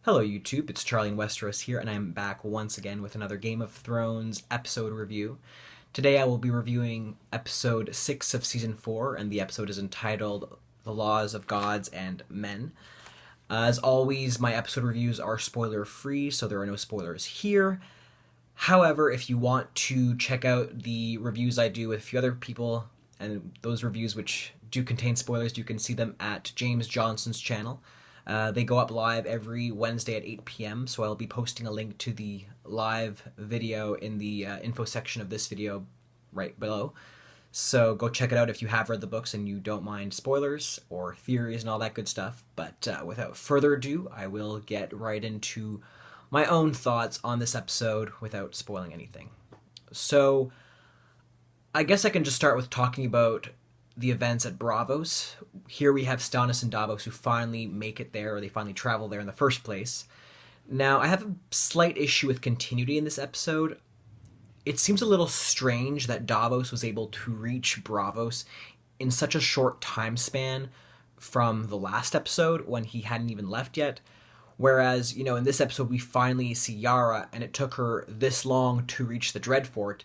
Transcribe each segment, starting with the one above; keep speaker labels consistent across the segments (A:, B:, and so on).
A: Hello YouTube, it's Charlie in Westeros here, and I'm back once again with another Game of Thrones episode review. Today I will be reviewing episode 6 of season 4, and the episode is entitled The Laws of Gods and Men. As always, my episode reviews are spoiler free, so there are no spoilers here. However, if you want to check out the reviews I do with a few other people, and those reviews which do contain spoilers, you can see them at James Johnson's channel. They go up live every Wednesday at 8 p.m., so I'll be posting a link to the live video in the info section of this video right below. So go check it out if you have read the books and you don't mind spoilers or theories and all that good stuff. But without further ado, I will get right into my own thoughts on this episode without spoiling anything. So I guess I can just start with talking about the events at Braavos. Here we have Stannis and Davos who finally make it there, or they finally travel there in the first place. Now, I have a slight issue with continuity in this episode. It seems a little strange that Davos was able to reach Braavos in such a short time span from the last episode when he hadn't even left yet. Whereas, in this episode we finally see Yara, and it took her this long to reach the Dreadfort.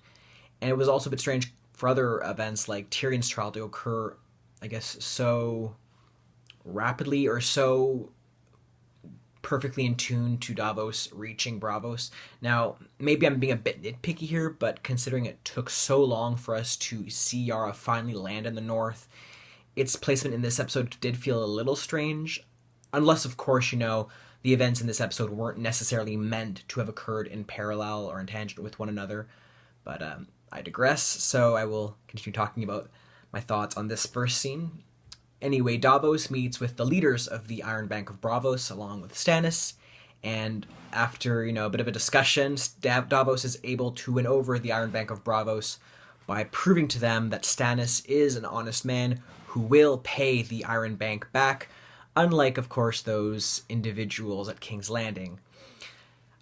A: And it was also a bit strange for other events like Tyrion's trial to occur, I guess, so rapidly or so perfectly in tune to Davos reaching Braavos. Now, maybe I'm being a bit nitpicky here, but considering it took so long for us to see Yara finally land in the north, its placement in this episode did feel a little strange. Unless, of course, the events in this episode weren't necessarily meant to have occurred in parallel or in tangent with one another. But I digress, so I will continue talking about my thoughts on this first scene. Anyway, Davos meets with the leaders of the Iron Bank of Braavos along with Stannis, and after, a bit of a discussion, Davos is able to win over the Iron Bank of Braavos by proving to them that Stannis is an honest man who will pay the Iron Bank back, unlike, of course, those individuals at King's Landing.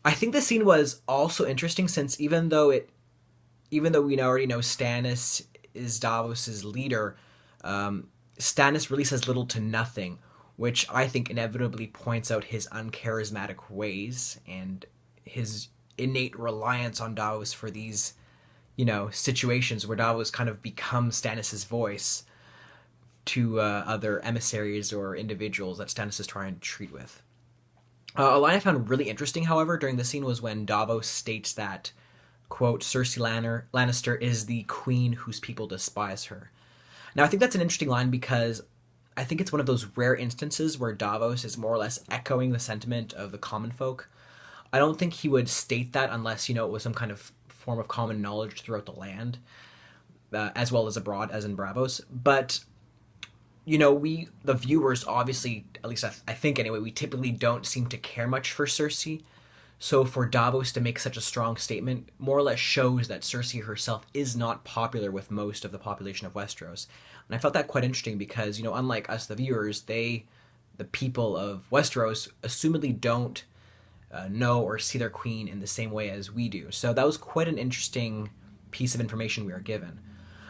A: I think this scene was also interesting since even though we already know Stannis is Davos's leader, Stannis really says little to nothing, which I think inevitably points out his uncharismatic ways and his innate reliance on Davos for these, situations where Davos kind of becomes Stannis' voice to other emissaries or individuals that Stannis is trying to treat with. A line I found really interesting, however, during the scene was when Davos states that, quote, Cersei Lannister is the queen whose people despise her. Now, I think that's an interesting line because I think it's one of those rare instances where Davos is more or less echoing the sentiment of the common folk. I don't think he would state that unless, it was some kind of form of common knowledge throughout the land, as well as abroad, as in Braavos. But, we, the viewers, obviously, at least I think anyway, we typically don't seem to care much for Cersei. So for Davos to make such a strong statement more or less shows that Cersei herself is not popular with most of the population of Westeros. And I felt that quite interesting because, unlike us, the viewers, the people of Westeros, assumedly don't know or see their queen in the same way as we do. So that was quite an interesting piece of information we are given.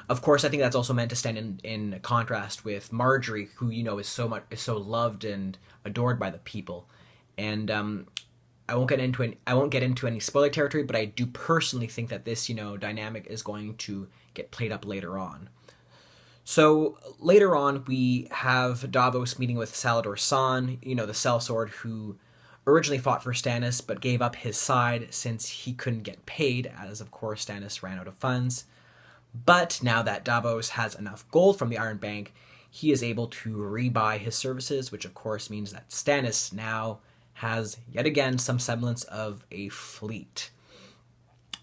A: Of course, I think that's also meant to stand in contrast with Margaery, who, is so loved and adored by the people. And I won't get into any spoiler territory, but I do personally think that this, dynamic is going to get played up later on. So later on, we have Davos meeting with Salladhor Saan, the sellsword who originally fought for Stannis, but gave up his side since he couldn't get paid, as of course Stannis ran out of funds. But now that Davos has enough gold from the Iron Bank, he is able to rebuy his services, which of course means that Stannis now has yet again some semblance of a fleet.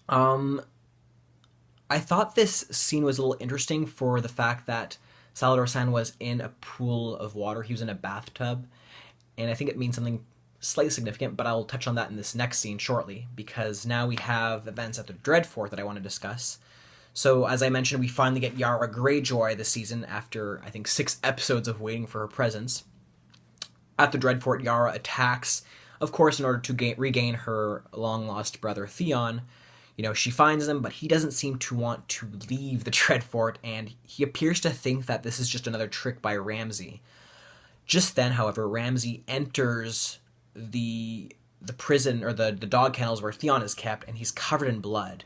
A: I thought this scene was a little interesting for the fact that Salladhor Saan was in a pool of water. He was in a bathtub, and I think it means something slightly significant, but I'll touch on that in this next scene shortly, because now we have events at the Dreadfort that I want to discuss. So, as I mentioned, we finally get Yara Greyjoy this season after, I think, 6 episodes of waiting for her presence. At the Dreadfort, Yara attacks, of course, in order to regain her long-lost brother Theon. She finds him, but he doesn't seem to want to leave the Dreadfort, and he appears to think that this is just another trick by Ramsay. Just then, however, Ramsay enters the prison or the dog kennels where Theon is kept, and he's covered in blood.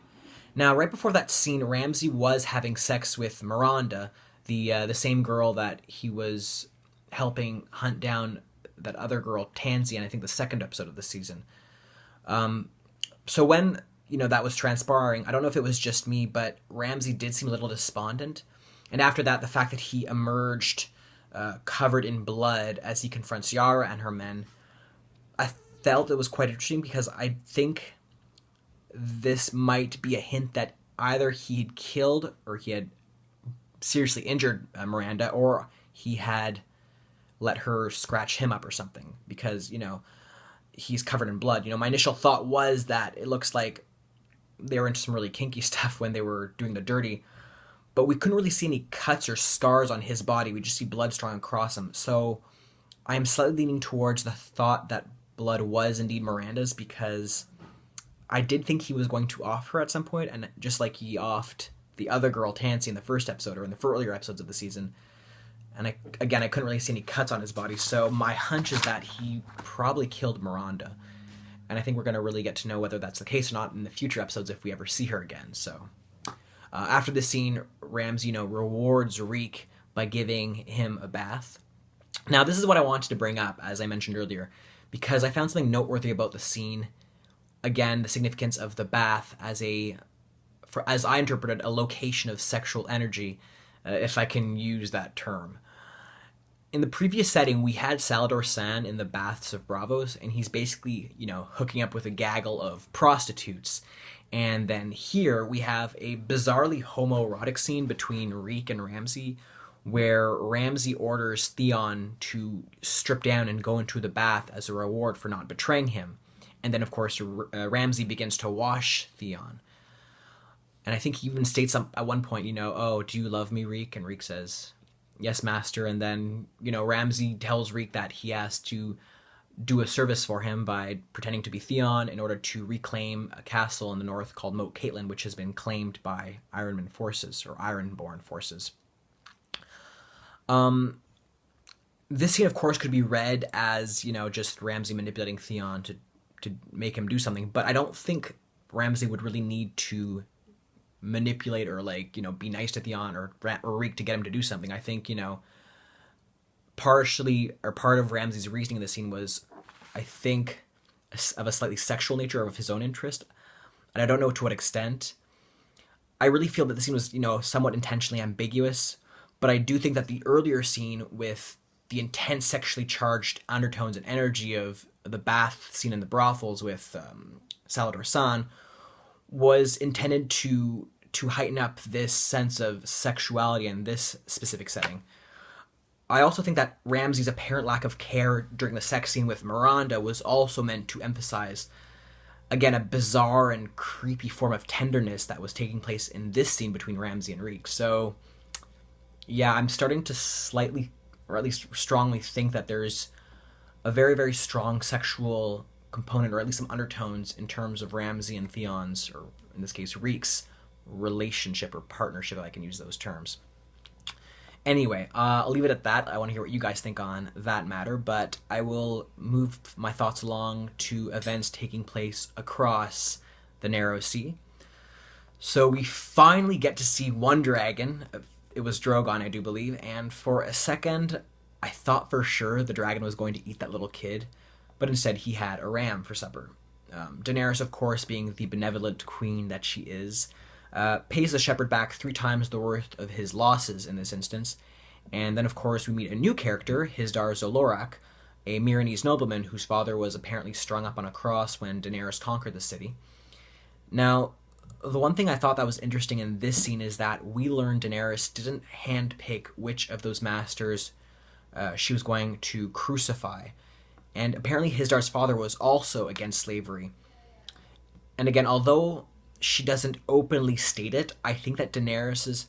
A: Now, right before that scene, Ramsay was having sex with Miranda, the same girl that he was helping hunt down that other girl, Tansy, in I think the second episode of the season. So when that was transpiring, I don't know if it was just me, but Ramsay did seem a little despondent. And after that, the fact that he emerged covered in blood as he confronts Yara and her men, I felt it was quite interesting, because I think this might be a hint that either he had killed or he had seriously injured Miranda, or he had let her scratch him up or something, because he's covered in blood. My initial thought was that it looks like they were into some really kinky stuff when they were doing the dirty, but we couldn't really see any cuts or scars on his body. We just see blood strung across him. So I am slightly leaning towards the thought that blood was indeed Miranda's, because I did think he was going to off her at some point, and just like he offed the other girl, Tansy, in the first episode or in the earlier episodes of the season. And I couldn't really see any cuts on his body, so my hunch is that he probably killed Miranda. And I think we're going to really get to know whether that's the case or not in the future episodes if we ever see her again. So after this scene, Ramsay, rewards Reek by giving him a bath. Now, this is what I wanted to bring up, as I mentioned earlier, because I found something noteworthy about the scene. Again, the significance of the bath as as I interpreted, a location of sexual energy, if I can use that term. In the previous setting, we had Salladhor Saan in the baths of Braavos, and he's basically, hooking up with a gaggle of prostitutes. And then here we have a bizarrely homoerotic scene between Reek and Ramsay, where Ramsay orders Theon to strip down and go into the bath as a reward for not betraying him. And then, of course, Ramsay begins to wash Theon. And I think he even states at one point, "Oh, do you love me, Reek?" And Reek says, "Yes, master." And then, Ramsay tells Reek that he has to do a service for him by pretending to be Theon in order to reclaim a castle in the north called Moat Cailin, which has been claimed by Ironborn forces. This scene, of course, could be read as, just Ramsay manipulating Theon to make him do something, but I don't think Ramsay would really need to manipulate or be nice to Theon or Reek to get him to do something. I think partially, or part of Ramsay's reasoning in the scene was, I think, of a slightly sexual nature of his own interest, and I don't know to what extent. I really feel that the scene was somewhat intentionally ambiguous, but I do think that the earlier scene with the intense sexually charged undertones and energy of the bath scene in the brothels with Salladhor Saan was intended to heighten up this sense of sexuality in this specific setting. I also think that Ramsay's apparent lack of care during the sex scene with Miranda was also meant to emphasize, again, a bizarre and creepy form of tenderness that was taking place in this scene between Ramsay and Reek. So, yeah, I'm starting to slightly, or at least strongly, think that there's a very, very strong sexual component, or at least some undertones, in terms of Ramsay and Theon's, or in this case, Reek's relationship or partnership, if I can use those terms. Anyway, I'll leave it at that. I want to hear what you guys think on that matter, but I will move my thoughts along to events taking place across the Narrow Sea. So we finally get to see one dragon. It was Drogon, I do believe, and for a second, I thought for sure the dragon was going to eat that little kid, but instead he had a ram for supper. Daenerys, of course, being the benevolent queen that she is, pays the shepherd back 3 times the worth of his losses in this instance. And then, of course, we meet a new character, Hizdahr zo Loraq, a Meereenese nobleman whose father was apparently strung up on a cross when Daenerys conquered the city. Now, the one thing I thought that was interesting in this scene is that we learned Daenerys didn't handpick which of those masters she was going to crucify. And apparently Hizdahr's father was also against slavery. And again, although she doesn't openly state it, I think that Daenerys'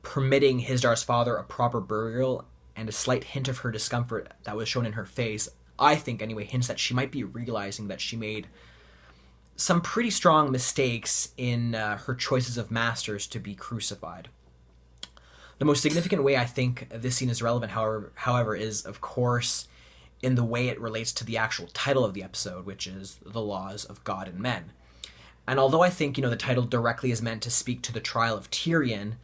A: permitting Hizdahr's father a proper burial and a slight hint of her discomfort that was shown in her face, I think anyway, hints that she might be realizing that she made some pretty strong mistakes in her choices of masters to be crucified. The most significant way I think this scene is relevant, however, is, of course, in the way it relates to the actual title of the episode, which is The Laws of God and Men. And although I think, the title directly is meant to speak to the trial of Tyrion,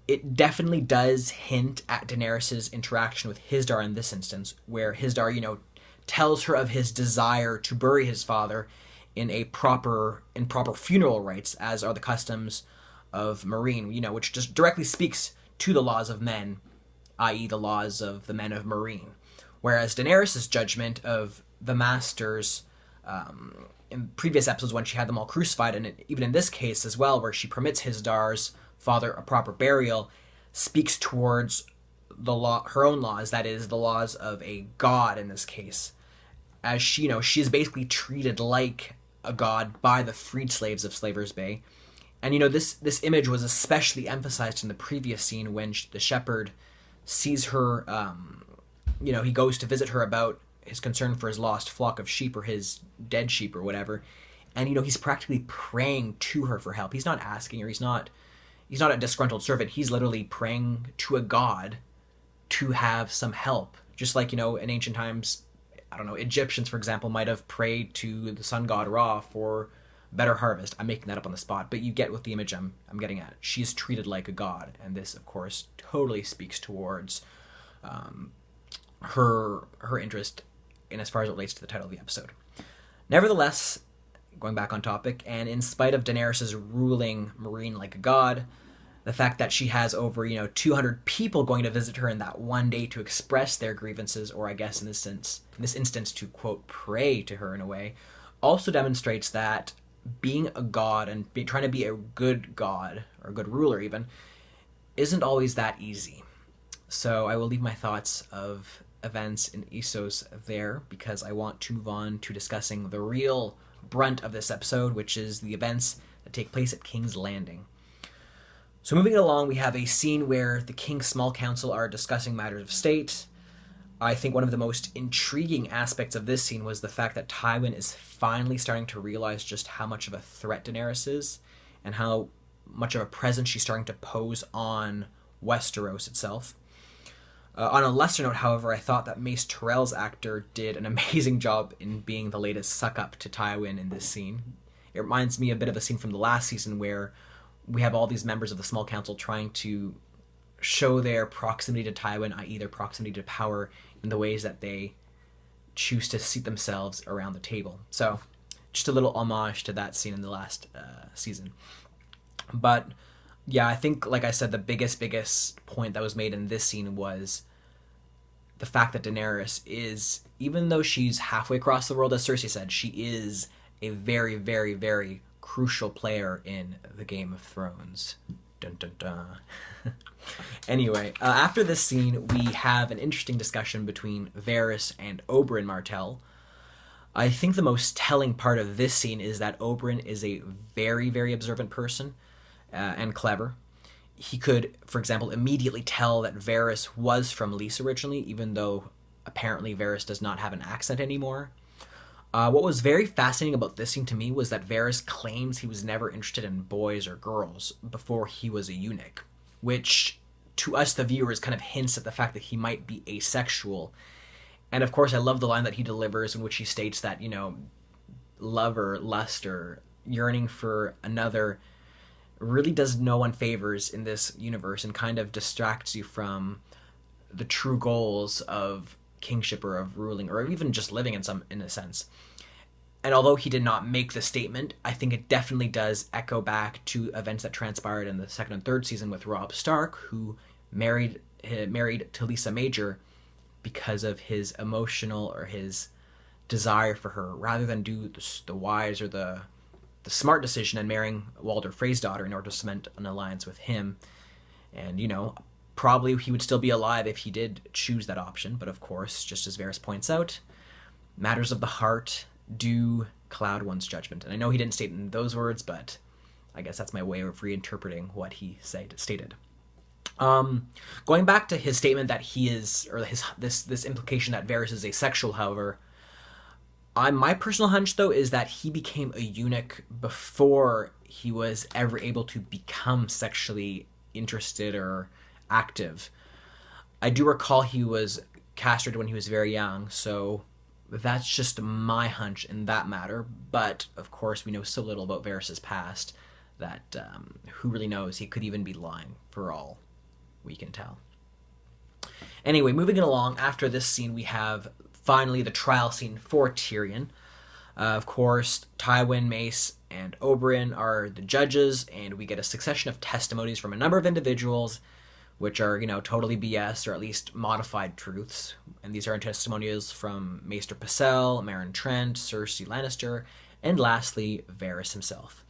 A: it definitely does hint at Daenerys' interaction with Hizdahr in this instance, where Hizdahr, tells her of his desire to bury his father in proper funeral rites, as are the customs of Meereen, which just directly speaks to the laws of men, i.e. the laws of the men of Meereen. Whereas Daenerys' judgment of the Masters in previous episodes when she had them all crucified, and even in this case as well, where she permits Hizdahr's father a proper burial, speaks towards her own laws, that is, the laws of a god in this case. As she is basically treated like a god by the freed slaves of Slaver's Bay. And, this image was especially emphasized in the previous scene when the shepherd sees her, he goes to visit her about his concern for his lost flock of sheep or his dead sheep or whatever. And, he's practically praying to her for help. He's not asking her. He's not a disgruntled servant. He's literally praying to a god to have some help. Just like, in ancient times, Egyptians, for example, might have prayed to the sun god Ra for better harvest. I'm making that up on the spot, but you get what the image I'm getting at. She's treated like a god, and this, of course, totally speaks towards her interest in as far as it relates to the title of the episode. Nevertheless, going back on topic, and in spite of Daenerys' ruling Meereen like a god, the fact that she has over 200 people going to visit her in that one day to express their grievances, or I guess in this instance to quote pray to her in a way, also demonstrates that being a god and trying to be a good god or a good ruler even isn't always that easy. So I will leave my thoughts of events in Essos there, because I want to move on to discussing the real brunt of this episode, which is the events that take place at King's Landing. So moving along, we have a scene where the King's Small Council are discussing matters of state. I think one of the most intriguing aspects of this scene was the fact that Tywin is finally starting to realize just how much of a threat Daenerys is, and how much of a presence she's starting to pose on Westeros itself. On a lesser note, however, I thought that Mace Tyrell's actor did an amazing job in being the latest suck-up to Tywin in this scene. It reminds me a bit of a scene from the last season where we have all these members of the Small Council trying to show their proximity to Tywin, i.e. their proximity to power, in the ways that they choose to seat themselves around the table. So, just a little homage to that scene in the last season. But, yeah, I think, like I said, the biggest point that was made in this scene was the fact that Daenerys is, even though she's halfway across the world, as Cersei said, she is a very, very, very crucial player in the Game of Thrones. Dun dun dun. Anyway, after this scene, we have an interesting discussion between Varys and Oberyn Martell. I think the most telling part of this scene is that Oberyn is a very, very observant person and clever. He could, for example, immediately tell that Varys was from Lys originally, even though apparently Varys does not have an accent anymore. What was very fascinating about this scene to me was that Varys claims he was never interested in boys or girls before he was a eunuch, which to us, the viewers, kind of hints at the fact that he might be asexual. And of course, I love the line that he delivers in which he states that, love or lust or yearning for another really does no one favors in this universe and kind of distracts you from the true goals of kingship or of ruling or even just living in a sense. And although he did not make the statement, I think it definitely does echo back to events that transpired in the second and third season with Robb Stark, who married Talisa Major because of his emotional or his desire for her, rather than do the wise or the smart decision and marrying Walder Frey's daughter in order to cement an alliance with him. And, probably he would still be alive if he did choose that option. But of course, just as Varys points out, matters of the heart do cloud one's judgment. And I know he didn't state it in those words, but I guess that's my way of reinterpreting what he stated. Going back to his statement that he is, or this implication that Varys is asexual, however, my personal hunch, though, is that he became a eunuch before he was ever able to become sexually interested or active. I do recall he was castrated when he was very young, so that's just my hunch in that matter. But of course, we know so little about Varys' past that who really knows? He could even be lying for all we can tell. Anyway, moving it along, after this scene, we have finally the trial scene for Tyrion. Of course, Tywin, Mace, and Oberyn are the judges, and we get a succession of testimonies from a number of individuals, which are, totally BS, or at least modified truths. And these are testimonials from Maester Pycelle, Meryn Trent, Cersei Lannister, and lastly, Varys himself.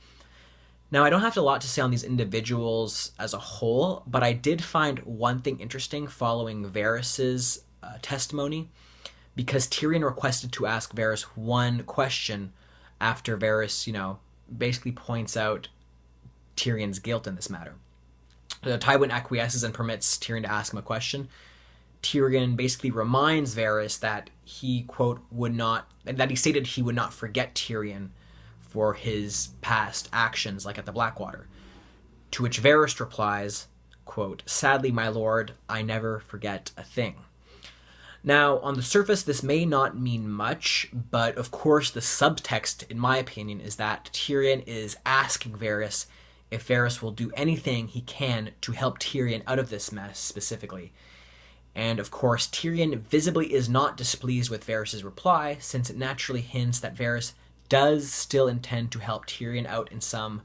A: Now, I don't have a lot to say on these individuals as a whole, but I did find one thing interesting following Varys' testimony, because Tyrion requested to ask Varys one question after Varys, basically points out Tyrion's guilt in this matter. Tywin acquiesces and permits Tyrion to ask him a question. Tyrion basically reminds Varys that he, quote, that he stated he would not forget Tyrion for his past actions, like at the Blackwater. To which Varys replies, quote, "Sadly, my lord, I never forget a thing." Now, on the surface, this may not mean much, but of course the subtext, in my opinion, is that Tyrion is asking Varys if Varys will do anything he can to help Tyrion out of this mess specifically. And of course, Tyrion visibly is not displeased with Varys' reply, since it naturally hints that Varys does still intend to help Tyrion out in some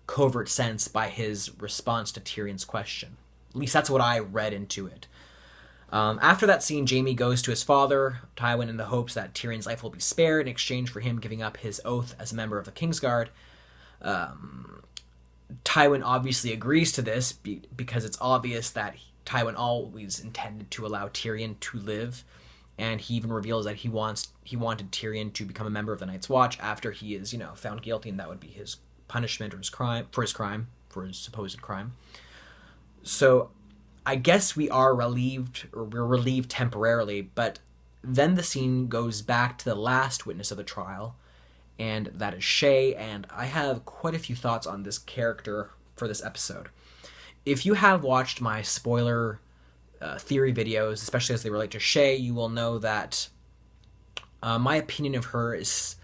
A: covert sense by his response to Tyrion's question. At least that's what I read into it. After that scene, Jaime goes to his father, Tywin, in the hopes that Tyrion's life will be spared in exchange for him giving up his oath as a member of the Kingsguard. Tywin obviously agrees to this because it's obvious that Tywin always intended to allow Tyrion to live, and he even reveals that he wanted Tyrion to become a member of the Night's Watch after he is, found guilty, and that would be his punishment or for his supposed crime. So I guess we're relieved temporarily, but then the scene goes back to the last witness of the trial, and that is Shae, and I have quite a few thoughts on this character for this episode. If you have watched my spoiler theory videos, especially as they relate to Shae, you will know that my opinion of her is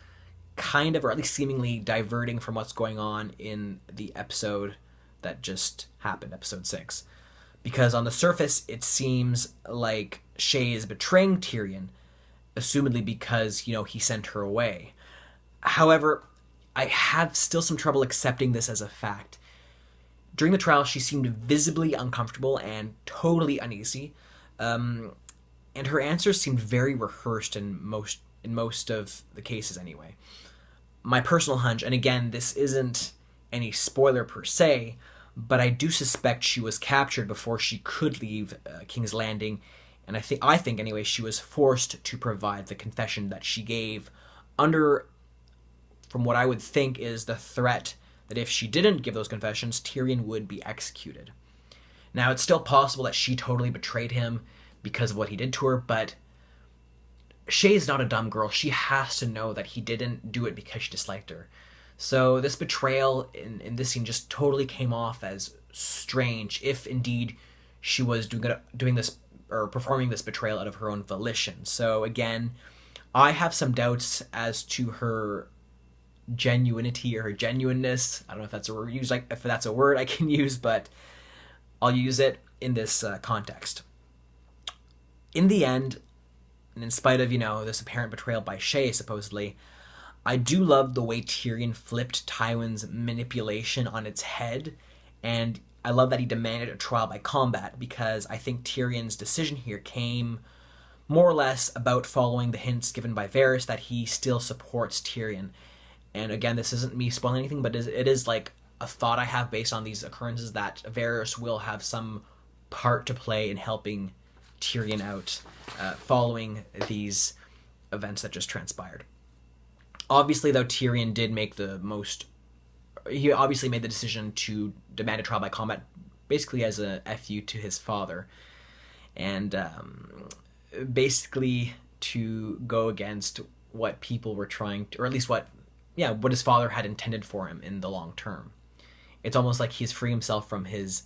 A: kind of, or at least seemingly, diverting from what's going on in the episode that just happened, episode 6. Because on the surface, it seems like Shae is betraying Tyrion, assumedly because, he sent her away. However, I have still some trouble accepting this as a fact. During the trial, she seemed visibly uncomfortable and totally uneasy, and her answers seemed very rehearsed in most of the cases anyway. My personal hunch, and again, this isn't any spoiler per se, but I do suspect she was captured before she could leave King's Landing, and I think anyway, she was forced to provide the confession that she gave under, from what I would think is the threat that if she didn't give those confessions, Tyrion would be executed. Now, it's still possible that she totally betrayed him because of what he did to her, but Shae's not a dumb girl. She has to know that he didn't do it because she disliked her. So this betrayal in this scene just totally came off as strange, if indeed she was doing this or performing this betrayal out of her own volition. So again, I have some doubts as to her genuinity or her genuineness. I don't know if that's a word if that's a word I can use, but I'll use it in this context. In the end, and in spite of this apparent betrayal by Shae supposedly, I do love the way Tyrion flipped Tywin's manipulation on its head, and I love that he demanded a trial by combat, because I think Tyrion's decision here came more or less about following the hints given by Varys that he still supports Tyrion. And again, this isn't me spoiling anything, but it is like a thought I have based on these occurrences that Varys will have some part to play in helping Tyrion out following these events that just transpired. Obviously, though, Tyrion did make he obviously made the decision to demand a trial by combat, basically as a FU to his father, and basically to go against what people were trying to, or at least what his father had intended for him in the long term. It's almost like he's freeing himself from his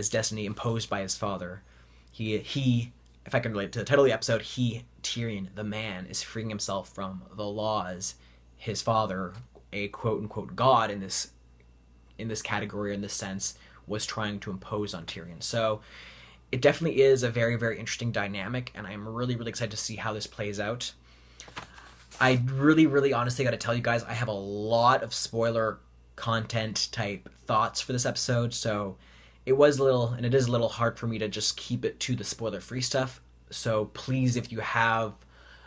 A: destiny imposed by his father. He if I can relate to the title of the episode, Tyrion, the man, is freeing himself from the laws his father, a quote-unquote god in this category, in this sense, was trying to impose on Tyrion. So it definitely is a very, very interesting dynamic, and I'm really, really excited to see how this plays out. I really, really honestly got to tell you guys, I have a lot of spoiler content type thoughts for this episode, so it is a little hard for me to just keep it to the spoiler-free stuff. So please, if you have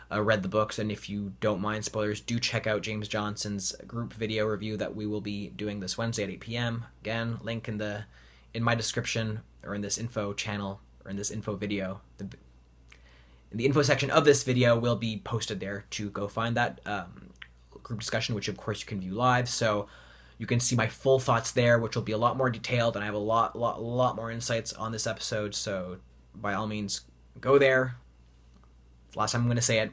A: read the books, and if you don't mind spoilers, do check out James Johnson's group video review that we will be doing this Wednesday at 8 p.m. Again, link in my description, or in this info channel, or in this info video. In the info section of this video will be posted there to go find that group discussion, which of course you can view live. So you can see my full thoughts there, which will be a lot more detailed, and I have a lot more insights on this episode. So by all means, go there. Last time I'm going to say it.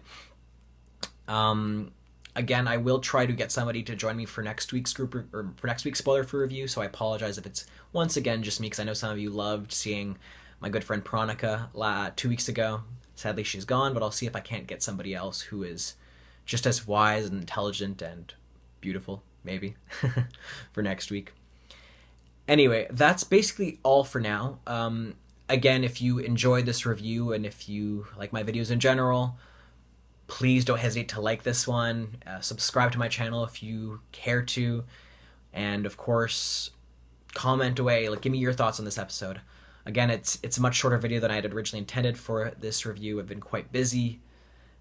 A: Again, I will try to get somebody to join me for next week's for next week's spoiler-free review. So I apologize if it's once again just me, because I know some of you loved seeing my good friend Pranika 2 weeks ago. Sadly, she's gone, but I'll see if I can't get somebody else who is just as wise and intelligent and beautiful, maybe, for next week. Anyway, that's basically all for now. Again, if you enjoyed this review and if you like my videos in general, please don't hesitate to like this one, subscribe to my channel if you care to, and of course, comment away, give me your thoughts on this episode. Again, it's a much shorter video than I had originally intended for this review. I've been quite busy,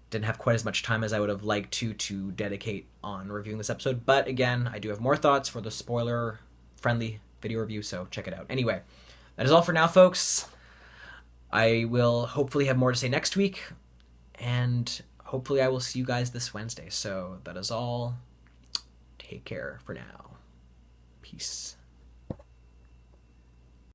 A: didn't have quite as much time as I would have liked to dedicate on reviewing this episode, but again, I do have more thoughts for the spoiler-friendly video review, so check it out. Anyway, that is all for now, folks. I will hopefully have more to say next week, and hopefully I will see you guys this Wednesday. So that is all. Take care for now. Peace.